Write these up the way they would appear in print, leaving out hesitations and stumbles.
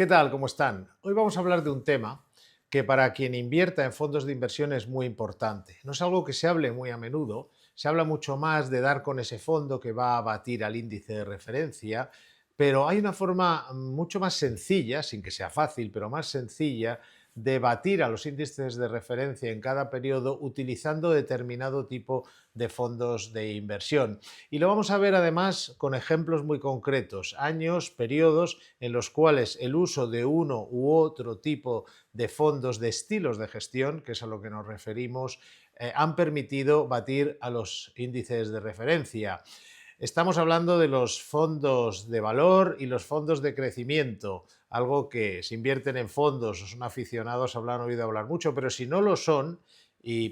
¿Qué tal? ¿Cómo están? Hoy vamos a hablar de un tema que para quien invierta en fondos de inversión es muy importante. No es algo que se hable muy a menudo, se habla mucho más de dar con ese fondo que va a batir al índice de referencia, pero hay una forma mucho más sencilla, sin que sea fácil, pero más sencilla, de batir a los índices de referencia en cada periodo utilizando determinado tipo de fondos de inversión. Y lo vamos a ver además con ejemplos muy concretos, años, periodos en los cuales el uso de uno u otro tipo de fondos de estilos de gestión, que es a lo que nos referimos, han permitido batir a los índices de referencia. Estamos hablando de los fondos de valor y los fondos de crecimiento, algo que si invierten en fondos o son aficionados habrán oído hablar mucho, pero si no lo son,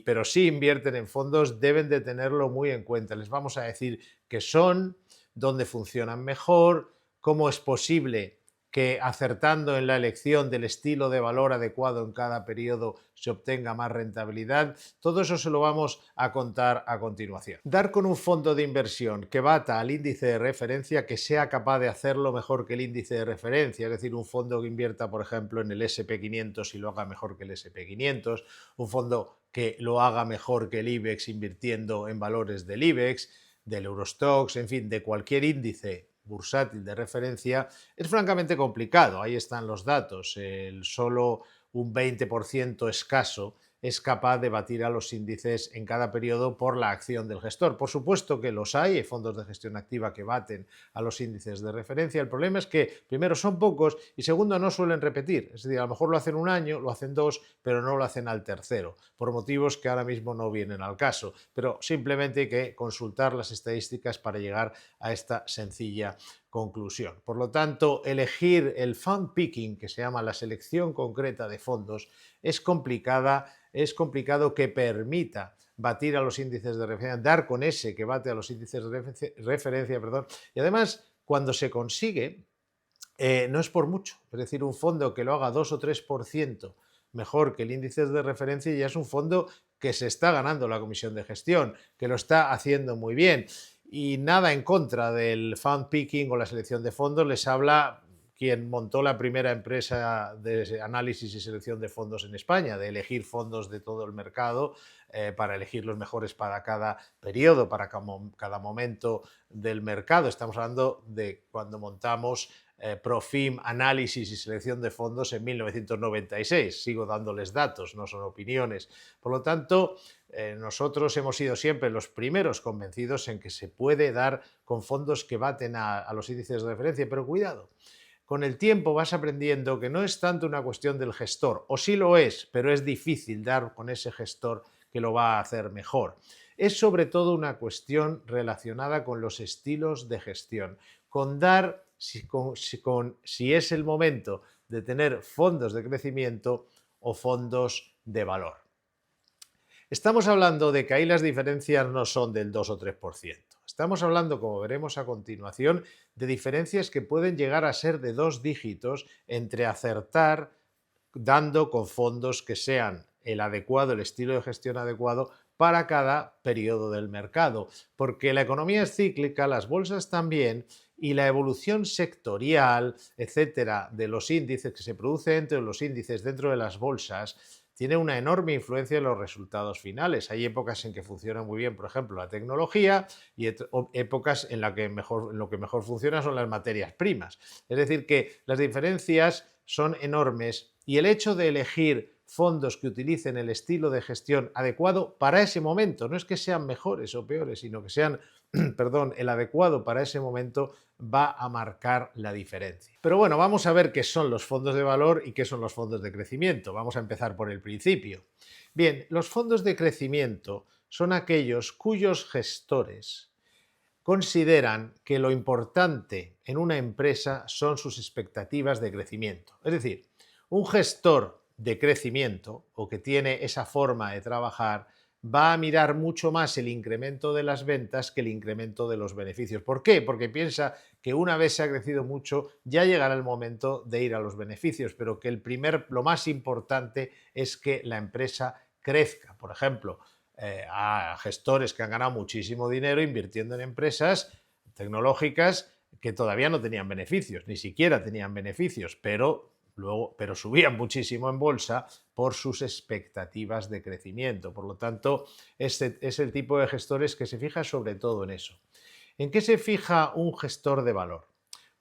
pero sí invierten en fondos, deben de tenerlo muy en cuenta. Les vamos a decir qué son, dónde funcionan mejor, cómo es posible que acertando en la elección del estilo de valor adecuado en cada periodo se obtenga más rentabilidad. Todo eso se lo vamos a contar a continuación. Dar con un fondo de inversión que bata al índice de referencia, que sea capaz de hacerlo mejor que el índice de referencia, es decir, un fondo que invierta, por ejemplo, en el SP500 y lo haga mejor que el SP500, un fondo que lo haga mejor que el IBEX invirtiendo en valores del IBEX, del Eurostoxx, en fin, de cualquier índice bursátil de referencia, es francamente complicado. Ahí están los datos. Solo un 20% escaso es capaz de batir a los índices en cada periodo por la acción del gestor. Por supuesto que los hay fondos de gestión activa que baten a los índices de referencia. El problema es que, primero, son pocos y segundo, no suelen repetir. Es decir, a lo mejor lo hacen un año, lo hacen dos, pero no lo hacen al tercero, por motivos que ahora mismo no vienen al caso. Pero simplemente hay que consultar las estadísticas para llegar a esta sencilla conclusión. Por lo tanto, elegir el fund picking, que se llama la selección concreta de fondos, es complicado que permita batir a los índices de referencia, dar con ese que bate a los índices de referencia, perdón. Y además, cuando se consigue, no es por mucho. Es decir, un fondo que lo haga 2 o 3% mejor que el índice de referencia ya es un fondo que se está ganando la comisión de gestión, que lo está haciendo muy bien. Y nada en contra del fund picking o la selección de fondos, les habla quien montó la primera empresa de análisis y selección de fondos en España, de elegir fondos de todo el mercado para elegir los mejores para cada periodo, para cada momento del mercado. Estamos hablando de cuando montamos Profim, análisis y selección de fondos en 1996. Sigo dándoles datos, no son opiniones. Por lo tanto, nosotros hemos sido siempre los primeros convencidos en que se puede dar con fondos que baten a los índices de referencia, pero cuidado. Con el tiempo vas aprendiendo que no es tanto una cuestión del gestor, o sí lo es, pero es difícil dar con ese gestor que lo va a hacer mejor. Es sobre todo una cuestión relacionada con los estilos de gestión, con dar si es el momento de tener fondos de crecimiento o fondos de valor. Estamos hablando de que ahí las diferencias no son del 2 o 3%. Estamos hablando, como veremos a continuación, de diferencias que pueden llegar a ser de 2 dígitos entre acertar dando con fondos que sean el adecuado, el estilo de gestión adecuado para cada periodo del mercado. Porque la economía es cíclica, las bolsas también, y la evolución sectorial, etcétera, de los índices que se produce entre los índices dentro de las bolsas tiene una enorme influencia en los resultados finales. Hay épocas en que funciona muy bien, por ejemplo, la tecnología y épocas en lo que mejor funciona son las materias primas. Es decir, que las diferencias son enormes y el hecho de elegir fondos que utilicen el estilo de gestión adecuado para ese momento, no es que sean mejores o peores, sino que sean, perdón, el adecuado para ese momento, va a marcar la diferencia. Pero bueno, vamos a ver qué son los fondos de valor y qué son los fondos de crecimiento. Vamos a empezar por el principio. Bien, los fondos de crecimiento son aquellos cuyos gestores consideran que lo importante en una empresa son sus expectativas de crecimiento. Es decir, un gestor de crecimiento o que tiene esa forma de trabajar va a mirar mucho más el incremento de las ventas que el incremento de los beneficios. ¿Por qué? Porque piensa que una vez se ha crecido mucho ya llegará el momento de ir a los beneficios, pero que lo más importante es que la empresa crezca. Por ejemplo, a gestores que han ganado muchísimo dinero invirtiendo en empresas tecnológicas que todavía no tenían beneficios, ni siquiera tenían beneficios, pero luego, pero subían muchísimo en bolsa por sus expectativas de crecimiento. Por lo tanto, este es el tipo de gestores que se fija sobre todo en eso. ¿En qué se fija un gestor de valor?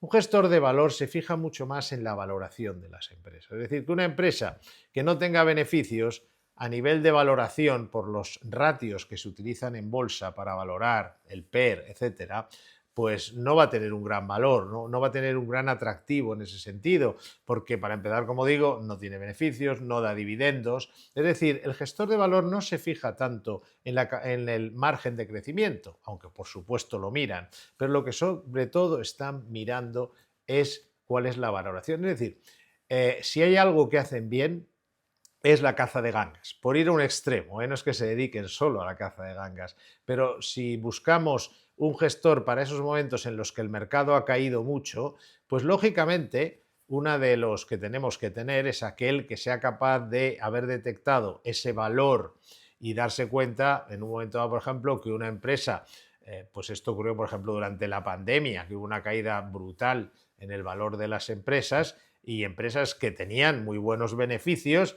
Un gestor de valor se fija mucho más en la valoración de las empresas. Es decir, que una empresa que no tenga beneficios a nivel de valoración por los ratios que se utilizan en bolsa para valorar el PER, etcétera, pues no va a tener un gran valor, no va a tener un gran atractivo en ese sentido, porque para empezar, como digo, no tiene beneficios, no da dividendos. Es decir, el gestor de valor no se fija tanto en el margen de crecimiento, aunque por supuesto lo miran, pero lo que sobre todo están mirando es cuál es la valoración. Es decir, si hay algo que hacen bien, es la caza de gangas, por ir a un extremo, no es que se dediquen solo a la caza de gangas, pero si buscamos un gestor para esos momentos en los que el mercado ha caído mucho, pues lógicamente uno de los que tenemos que tener es aquel que sea capaz de haber detectado ese valor y darse cuenta en un momento dado, por ejemplo, que una empresa, pues esto ocurrió, por ejemplo, durante la pandemia, que hubo una caída brutal en el valor de las empresas y empresas que tenían muy buenos beneficios,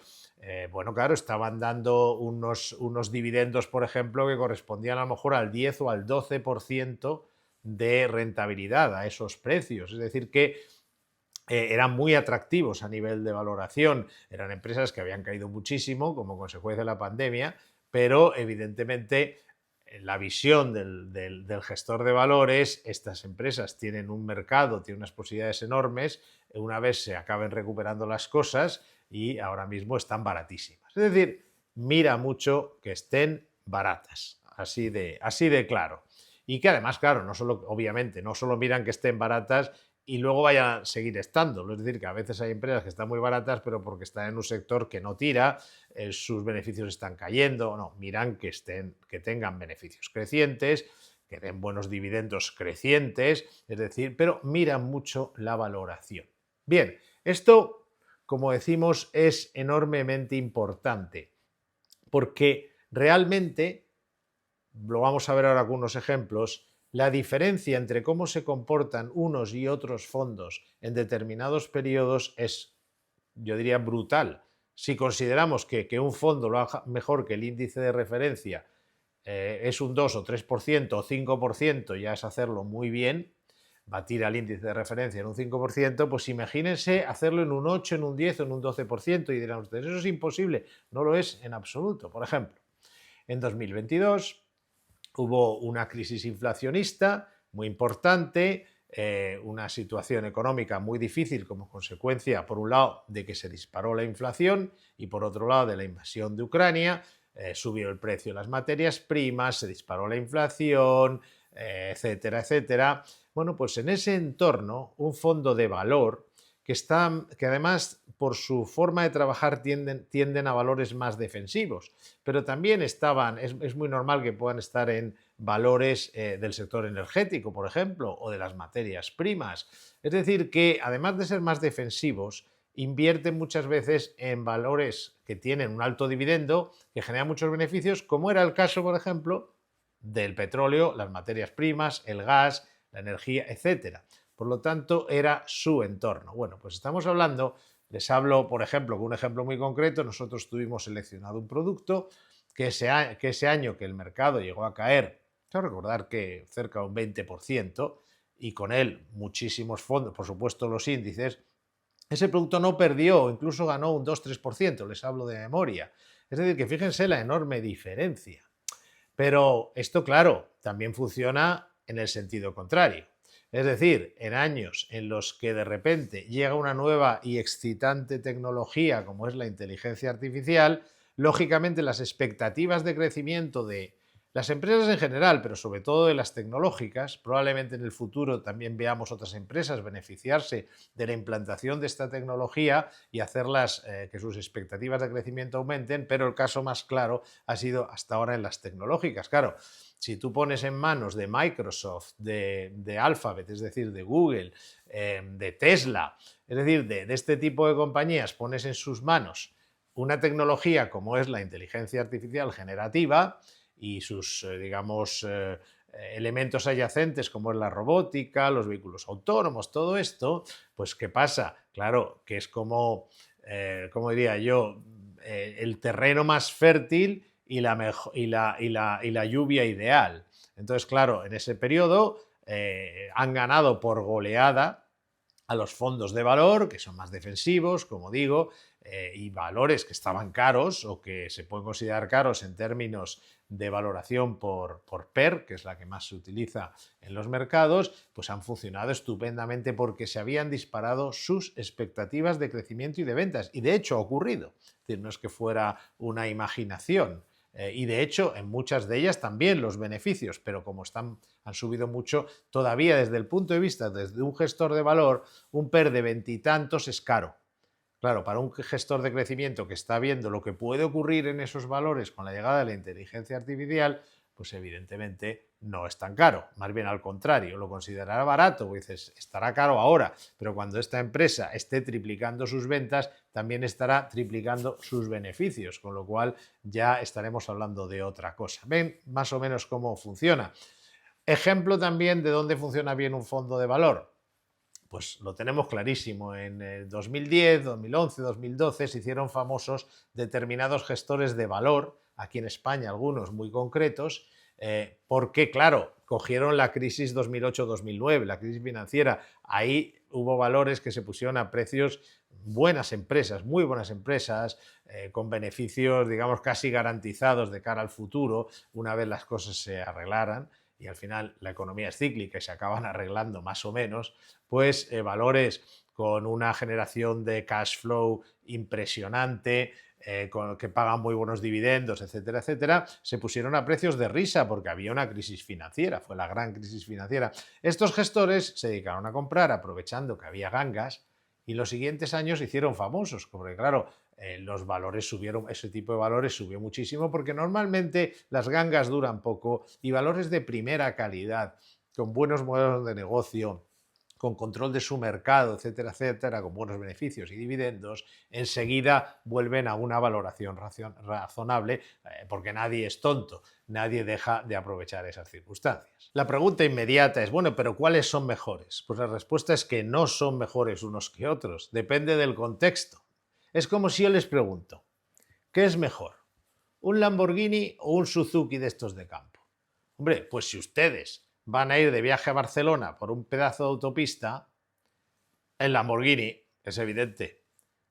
bueno, claro, estaban dando unos dividendos, por ejemplo, que correspondían a lo mejor al 10 o al 12% de rentabilidad a esos precios. Es decir, que eran muy atractivos a nivel de valoración. Eran empresas que habían caído muchísimo como consecuencia de la pandemia, pero evidentemente la visión del gestor de valores, estas empresas tienen un mercado, tienen unas posibilidades enormes, una vez se acaben recuperando las cosas y ahora mismo están baratísimas. Es decir, mira mucho que estén baratas, así de claro. Y que además, claro, no solo, obviamente, no solo miran que estén baratas y luego vayan a seguir estando. Es decir, que a veces hay empresas que están muy baratas, pero porque están en un sector que no tira, sus beneficios están cayendo. No, miran que tengan beneficios crecientes, que den buenos dividendos crecientes, es decir, pero miran mucho la valoración. Bien, esto, como decimos, es enormemente importante, porque realmente, lo vamos a ver ahora con unos ejemplos, la diferencia entre cómo se comportan unos y otros fondos en determinados periodos es, yo diría, brutal. Si consideramos que un fondo lo haga mejor que el índice de referencia, es un 2 o 3% o 5%, ya es hacerlo muy bien, batir al índice de referencia en un 5%, pues imagínense hacerlo en un 8, en un 10 o en un 12%, y dirán ustedes, eso es imposible. No lo es en absoluto. Por ejemplo, en 2022 hubo una crisis inflacionista muy importante, una situación económica muy difícil como consecuencia, por un lado, de que se disparó la inflación y por otro lado, de la invasión de Ucrania. Subió el precio de las materias primas, se disparó la inflación, etcétera, etcétera. Bueno, pues en ese entorno, un fondo de valor que además por su forma de trabajar tienden a valores más defensivos, pero también es muy normal que puedan estar en valores del sector energético, por ejemplo, o de las materias primas. Es decir, que además de ser más defensivos, invierten muchas veces en valores que tienen un alto dividendo, que generan muchos beneficios, como era el caso, por ejemplo, del petróleo, las materias primas, el gas, la energía, etcétera. Por lo tanto, era su entorno. Bueno, pues estamos hablando, les hablo, por ejemplo, con un ejemplo muy concreto. Nosotros tuvimos seleccionado un producto que ese año que el mercado llegó a caer, quiero recordar que cerca de un 20%, y con él muchísimos fondos, por supuesto los índices, ese producto no perdió, incluso ganó un 2-3%, les hablo de memoria. Es decir, que fíjense la enorme diferencia. Pero esto, claro, también funciona en el sentido contrario. Es decir, en años en los que de repente llega una nueva y excitante tecnología como es la inteligencia artificial, lógicamente las expectativas de crecimiento de las empresas en general, pero sobre todo de las tecnológicas, probablemente en el futuro también veamos otras empresas beneficiarse de la implantación de esta tecnología y hacerlas que sus expectativas de crecimiento aumenten, pero el caso más claro ha sido hasta ahora en las tecnológicas. Claro, si tú pones en manos de Microsoft, de Alphabet, es decir, de Google, de Tesla, es decir, de este tipo de compañías, pones en sus manos una tecnología como es la inteligencia artificial generativa y sus, digamos, elementos adyacentes como es la robótica, los vehículos autónomos, todo esto, pues ¿qué pasa? Claro, que es como, ¿cómo diría yo? El terreno más fértil y la lluvia ideal. Entonces, claro, en ese periodo han ganado por goleada a los fondos de valor, que son más defensivos, como digo, y valores que estaban caros o que se pueden considerar caros en términos de valoración por PER, que es la que más se utiliza en los mercados, pues han funcionado estupendamente porque se habían disparado sus expectativas de crecimiento y de ventas. Y de hecho ha ocurrido. Es decir, no es que fuera una imaginación. Y de hecho, en muchas de ellas también los beneficios, pero como han subido mucho, todavía desde el punto de vista desde un gestor de valor, un PER de veintitantos es caro. Claro, para un gestor de crecimiento que está viendo lo que puede ocurrir en esos valores con la llegada de la inteligencia artificial, pues evidentemente no es tan caro. Más bien al contrario, lo considerará barato, porque dices, estará caro ahora, pero cuando esta empresa esté triplicando sus ventas, también estará triplicando sus beneficios, con lo cual ya estaremos hablando de otra cosa. ¿Ven más o menos cómo funciona? Ejemplo también de dónde funciona bien un fondo de valor. Pues lo tenemos clarísimo. En el 2010, 2011, 2012 se hicieron famosos determinados gestores de valor, aquí en España algunos muy concretos, porque, claro, cogieron la crisis 2008-2009, la crisis financiera. Ahí hubo valores que se pusieron a precios, buenas empresas, muy buenas empresas, con beneficios, digamos, casi garantizados de cara al futuro, una vez las cosas se arreglaran. Y al final la economía es cíclica y se acaban arreglando más o menos, pues valores con una generación de cash flow impresionante, que pagan muy buenos dividendos, etcétera, etcétera, se pusieron a precios de risa porque había una crisis financiera, fue la gran crisis financiera. Estos gestores se dedicaron a comprar aprovechando que había gangas y los siguientes años se hicieron famosos, porque claro, los valores subieron, ese tipo de valores subió muchísimo porque normalmente las gangas duran poco y valores de primera calidad, con buenos modelos de negocio, con control de su mercado, etcétera, etcétera, con buenos beneficios y dividendos, enseguida vuelven a una valoración razonable, porque nadie es tonto, nadie deja de aprovechar esas circunstancias. La pregunta inmediata es, bueno, ¿pero cuáles son mejores? Pues la respuesta es que no son mejores unos que otros, depende del contexto. Es como si yo les pregunto, ¿qué es mejor? ¿Un Lamborghini o un Suzuki de estos de campo? Hombre, pues si ustedes van a ir de viaje a Barcelona por un pedazo de autopista, el Lamborghini, es evidente.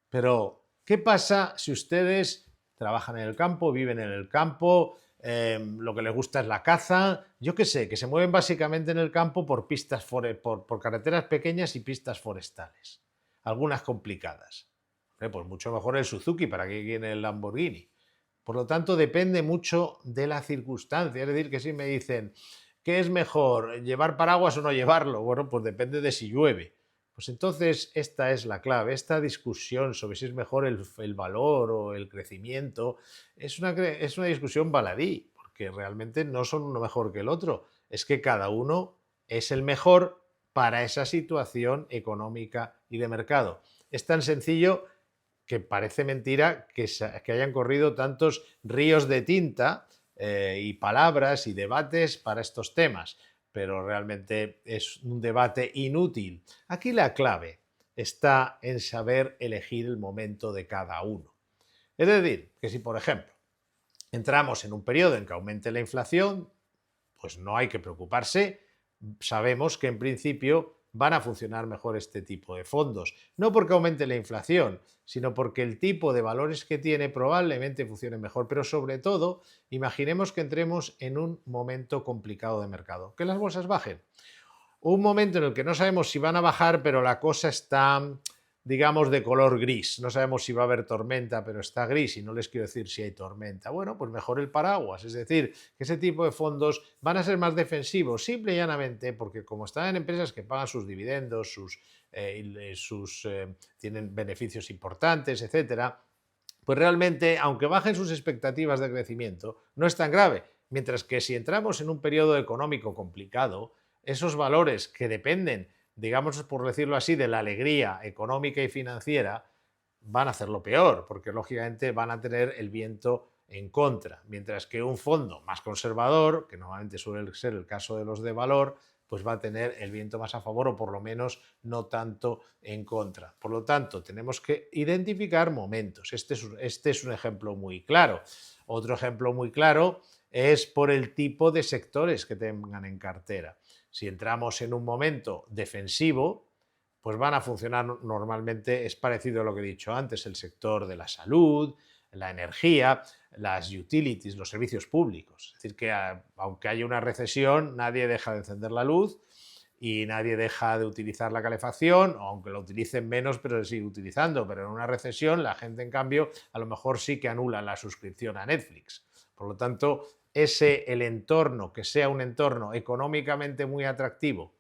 Pero, ¿qué pasa si ustedes trabajan en el campo, viven en el campo, lo que les gusta es la caza, yo qué sé, que se mueven básicamente en el campo por pistas por carreteras pequeñas y pistas forestales, algunas complicadas? Pues mucho mejor el Suzuki, ¿para qué quiere el Lamborghini? Por lo tanto, depende mucho de la circunstancia. Es decir, que si me dicen, ¿qué es mejor, llevar paraguas o no llevarlo? Bueno, pues depende de si llueve. Pues entonces esta es la clave, esta discusión sobre si es mejor el valor o el crecimiento es una discusión baladí, porque realmente no son uno mejor que el otro, es que cada uno es el mejor para esa situación económica y de mercado. Es tan sencillo que parece mentira que hayan corrido tantos ríos de tinta y palabras y debates para estos temas, pero realmente es un debate inútil. Aquí la clave está en saber elegir el momento de cada uno. Es decir, que si por ejemplo entramos en un periodo en que aumente la inflación, pues no hay que preocuparse. Sabemos que en principio van a funcionar mejor este tipo de fondos. No porque aumente la inflación, sino porque el tipo de valores que tiene probablemente funcione mejor. Pero sobre todo, imaginemos que entremos en un momento complicado de mercado, que las bolsas bajen. Un momento en el que no sabemos si van a bajar, pero la cosa está, digamos, de color gris. No sabemos si va a haber tormenta, pero está gris y no les quiero decir si hay tormenta. Bueno, pues mejor el paraguas. Es decir, que ese tipo de fondos van a ser más defensivos, simple y llanamente, porque como están en empresas que pagan sus dividendos, tienen beneficios importantes, etcétera, pues realmente, aunque bajen sus expectativas de crecimiento, no es tan grave. Mientras que si entramos en un periodo económico complicado, esos valores que dependen, digamos por decirlo así, de la alegría económica y financiera, van a hacerlo peor, porque lógicamente van a tener el viento en contra, mientras que un fondo más conservador, que normalmente suele ser el caso de los de valor, pues va a tener el viento más a favor o por lo menos no tanto en contra. Por lo tanto, tenemos que identificar momentos. Este es un ejemplo muy claro. Otro ejemplo muy claro es por el tipo de sectores que tengan en cartera. Si entramos en un momento defensivo, pues van a funcionar normalmente, es parecido a lo que he dicho antes, el sector de la salud, la energía, las utilities, los servicios públicos. Es decir, que aunque haya una recesión, nadie deja de encender la luz y nadie deja de utilizar la calefacción, aunque lo utilicen menos, pero se sigue utilizando. Pero en una recesión, la gente, en cambio, a lo mejor sí que anula la suscripción a Netflix. Por lo tanto, el entorno, que sea un entorno económicamente muy atractivo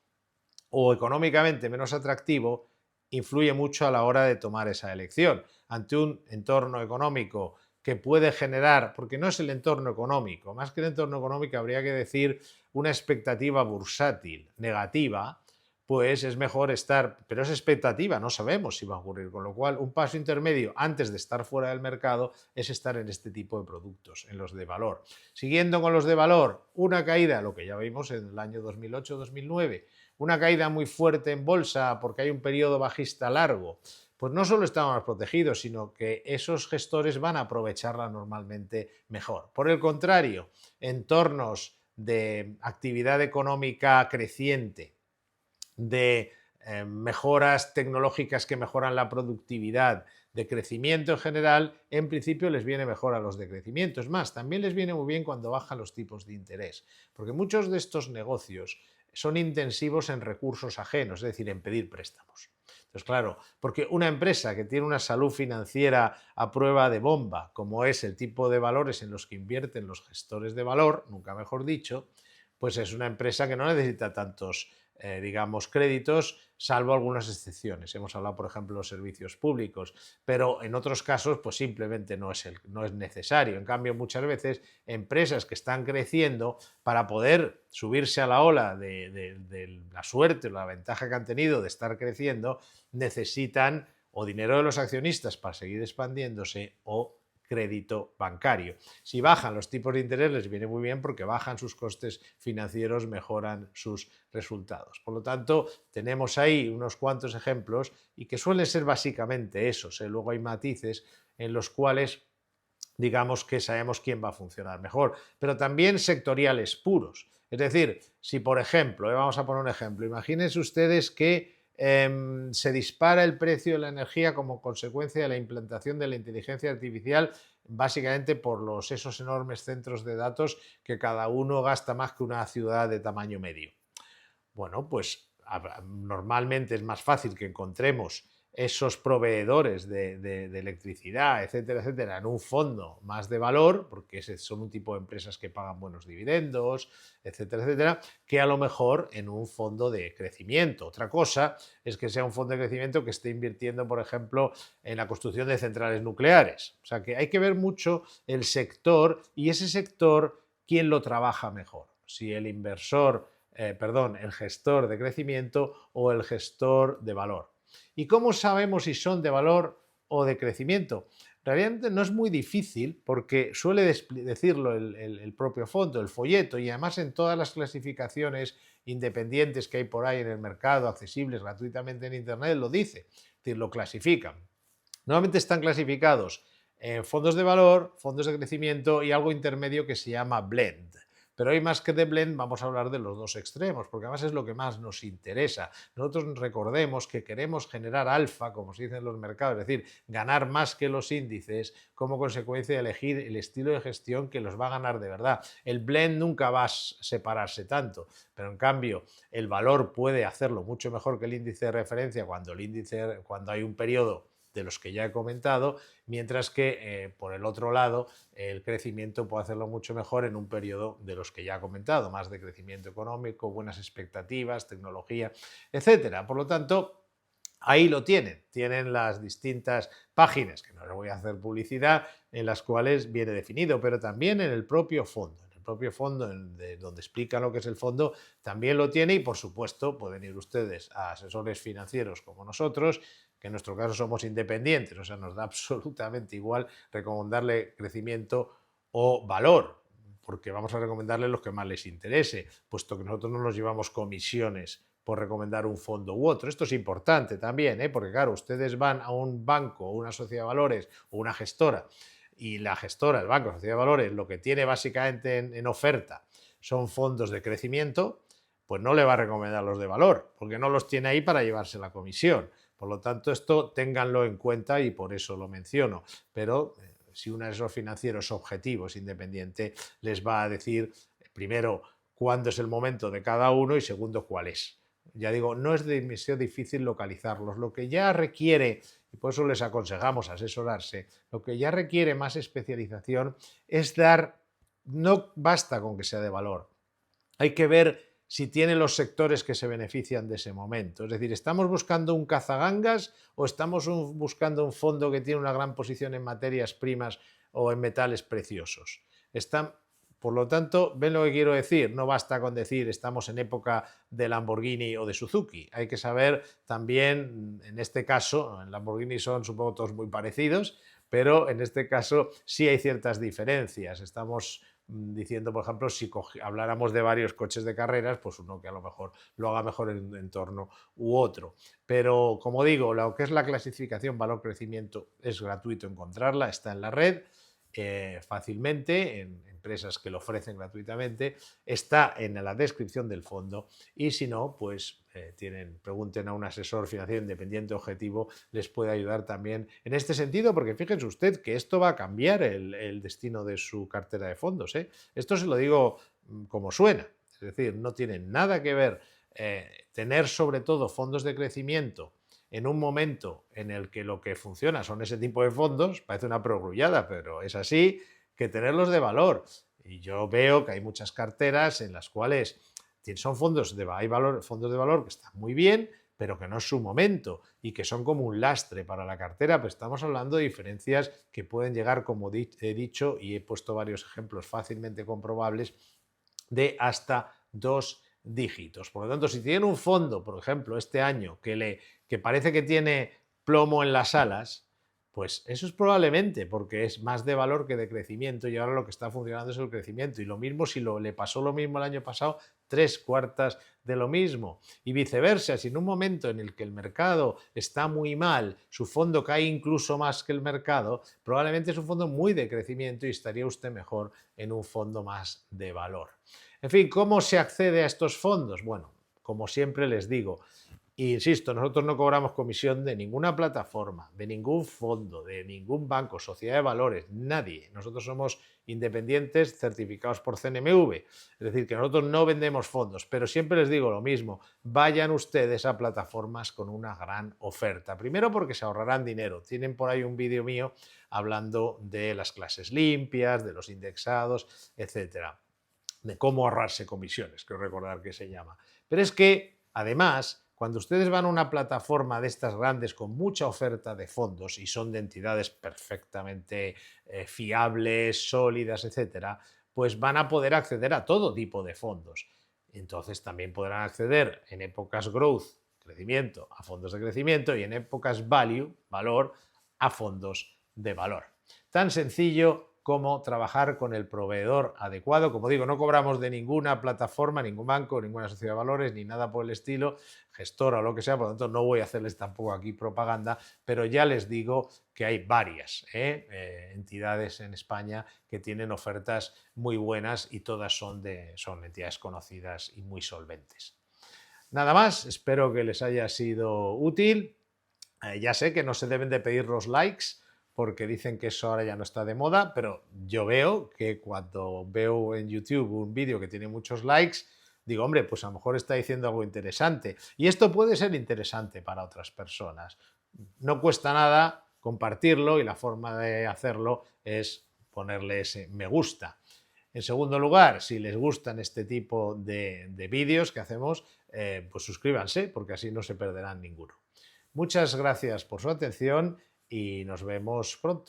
o económicamente menos atractivo, influye mucho a la hora de tomar esa elección. Ante un entorno económico que puede generar, porque no es el entorno económico, más que el entorno económico habría que decir una expectativa bursátil negativa, pues es mejor estar, pero es expectativa, no sabemos si va a ocurrir, con lo cual un paso intermedio antes de estar fuera del mercado es estar en este tipo de productos, en los de valor. Siguiendo con los de valor, una caída, lo que ya vimos en el año 2008-2009, una caída muy fuerte en bolsa porque hay un periodo bajista largo, pues no solo estamos más protegidos, sino que esos gestores van a aprovecharla normalmente mejor. Por el contrario, entornos de actividad económica creciente, de mejoras tecnológicas que mejoran la productividad, de crecimiento en general, en principio les viene mejor a los de crecimiento. Es más, también les viene muy bien cuando bajan los tipos de interés, porque muchos de estos negocios son intensivos en recursos ajenos, es decir, en pedir préstamos. Entonces, claro, porque una empresa que tiene una salud financiera a prueba de bomba, como es el tipo de valores en los que invierten los gestores de valor, nunca mejor dicho, pues es una empresa que no necesita tantos digamos, créditos, salvo algunas excepciones. Hemos hablado, por ejemplo, de los servicios públicos, pero en otros casos, pues simplemente no es necesario. En cambio, muchas veces, empresas que están creciendo, para poder subirse a la ola de la suerte o la ventaja que han tenido de estar creciendo, necesitan o dinero de los accionistas para seguir expandiéndose o crédito bancario. Si bajan los tipos de interés les viene muy bien porque bajan sus costes financieros, mejoran sus resultados. Por lo tanto, tenemos ahí unos cuantos ejemplos y que suelen ser básicamente esos. Luego hay matices en los cuales digamos que sabemos quién va a funcionar mejor, pero también sectoriales puros. Es decir, si por ejemplo, vamos a poner un ejemplo, imagínense ustedes que se dispara el precio de la energía como consecuencia de la implantación de la inteligencia artificial, básicamente por esos enormes centros de datos que cada uno gasta más que una ciudad de tamaño medio. Bueno, pues normalmente es más fácil que encontremos esos proveedores de electricidad, etcétera, etcétera, en un fondo más de valor, porque son un tipo de empresas que pagan buenos dividendos, etcétera, etcétera, que a lo mejor en un fondo de crecimiento. Otra cosa es que sea un fondo de crecimiento que esté invirtiendo, por ejemplo, en la construcción de centrales nucleares. O sea que hay que ver mucho el sector y ese sector, quién lo trabaja mejor. Si el inversor el gestor de crecimiento o el gestor de valor. ¿Y cómo sabemos si son de valor o de crecimiento? Realmente no es muy difícil porque suele decirlo el propio fondo, el folleto, y además en todas las clasificaciones independientes que hay por ahí en el mercado, accesibles gratuitamente en Internet, lo dice, es decir, lo clasifican. Normalmente están clasificados en fondos de valor, fondos de crecimiento y algo intermedio que se llama blend. Pero hoy más que de blend vamos a hablar de los dos extremos, porque además es lo que más nos interesa. Nosotros recordemos que queremos generar alfa, como se dice en los mercados, es decir, ganar más que los índices como consecuencia de elegir el estilo de gestión que los va a ganar de verdad. El blend nunca va a separarse tanto, pero en cambio el valor puede hacerlo mucho mejor que el índice de referencia cuando hay un periodo de los que ya he comentado, mientras que por el otro lado el crecimiento puede hacerlo mucho mejor en un periodo de los que ya he comentado, más de crecimiento económico, buenas expectativas, tecnología, etcétera. Por lo tanto, ahí lo tienen las distintas páginas, que no les voy a hacer publicidad, en las cuales viene definido, pero también en el propio fondo. En el propio fondo, donde explica lo que es el fondo, también lo tiene y, por supuesto, pueden ir ustedes a asesores financieros como nosotros, que en nuestro caso somos independientes, o sea, nos da absolutamente igual recomendarle crecimiento o valor, porque vamos a recomendarles los que más les interese, puesto que nosotros no nos llevamos comisiones por recomendar un fondo u otro. Esto es importante también, porque claro, ustedes van a un banco o una sociedad de valores o una gestora y la gestora, el banco, la sociedad de valores, lo que tiene básicamente en oferta son fondos de crecimiento, pues no le va a recomendar los de valor, porque no los tiene ahí para llevarse la comisión. Por lo tanto, esto ténganlo en cuenta y por eso lo menciono. Pero si un asesor financiero es objetivo, es independiente, les va a decir, primero, cuándo es el momento de cada uno y segundo, cuál es. Ya digo, no es demasiado difícil localizarlos. Lo que ya requiere, y por eso les aconsejamos asesorarse, lo que ya requiere más especialización es dar, no basta con que sea de valor, hay que ver si tiene los sectores que se benefician de ese momento. Es decir, ¿estamos buscando un cazagangas o estamos buscando un fondo que tiene una gran posición en materias primas o en metales preciosos? Por lo tanto, ¿ven lo que quiero decir? No basta con decir estamos en época de Lamborghini o de Suzuki. Hay que saber también, en este caso, en Lamborghini son supongo todos muy parecidos, pero en este caso sí hay ciertas diferencias. Estamos diciendo, por ejemplo, si habláramos de varios coches de carreras, pues uno que a lo mejor lo haga mejor en un entorno u otro. Pero, como digo, lo que es la clasificación valor-crecimiento es gratuito encontrarla, está en la red fácilmente, en empresas que lo ofrecen gratuitamente, está en la descripción del fondo y si no, pues pregunten a un asesor financiero independiente objetivo, les puede ayudar también en este sentido, porque fíjense usted que esto va a cambiar el destino de su cartera de fondos. Esto se lo digo como suena, es decir, no tiene nada que ver tener sobre todo fondos de crecimiento en un momento en el que lo que funciona son ese tipo de fondos, parece una perogrullada, pero es así, que tenerlos de valor. Y yo veo que hay muchas carteras en las cuales son fondos de valor que están muy bien, pero que no es su momento y que son como un lastre para la cartera, pero estamos hablando de diferencias que pueden llegar, como he dicho, y he puesto varios ejemplos fácilmente comprobables, de hasta 2 dígitos. Por lo tanto, si tienen un fondo, por ejemplo, este año, que parece que tiene plomo en las alas, pues eso es probablemente porque es más de valor que de crecimiento y ahora lo que está funcionando es el crecimiento. Y lo mismo si le pasó lo mismo el año pasado, 3/4 de lo mismo. Y viceversa, si en un momento en el que el mercado está muy mal, su fondo cae incluso más que el mercado, probablemente es un fondo muy de crecimiento y estaría usted mejor en un fondo más de valor. En fin, ¿cómo se accede a estos fondos? Bueno, como siempre les digo, insisto, nosotros no cobramos comisión de ninguna plataforma, de ningún fondo, de ningún banco, sociedad de valores, nadie. Nosotros somos independientes certificados por CNMV. Es decir, que nosotros no vendemos fondos, pero siempre les digo lo mismo, vayan ustedes a plataformas con una gran oferta. Primero porque se ahorrarán dinero. Tienen por ahí un vídeo mío hablando de las clases limpias, de los indexados, etcétera, de cómo ahorrarse comisiones, creo recordar que se llama. Pero es que, además, cuando ustedes van a una plataforma de estas grandes con mucha oferta de fondos y son de entidades perfectamente fiables, sólidas, etcétera, pues van a poder acceder a todo tipo de fondos. Entonces también podrán acceder en épocas growth, crecimiento, a fondos de crecimiento y en épocas value, valor, a fondos de valor. Tan sencillo como trabajar con el proveedor adecuado. Como digo, no cobramos de ninguna plataforma, ningún banco, ninguna sociedad de valores, ni nada por el estilo, gestora o lo que sea, por lo tanto no voy a hacerles tampoco aquí propaganda, pero ya les digo que hay varias entidades en España que tienen ofertas muy buenas y todas son entidades conocidas y muy solventes. Nada más, espero que les haya sido útil. Ya sé que no se deben de pedir los likes, porque dicen que eso ahora ya no está de moda, pero yo veo que cuando veo en YouTube un vídeo que tiene muchos likes, digo, hombre, pues a lo mejor está diciendo algo interesante. Y esto puede ser interesante para otras personas. No cuesta nada compartirlo y la forma de hacerlo es ponerle ese me gusta. En segundo lugar, si les gustan este tipo de vídeos que hacemos, pues suscríbanse, porque así no se perderán ninguno. Muchas gracias por su atención y nos vemos pronto.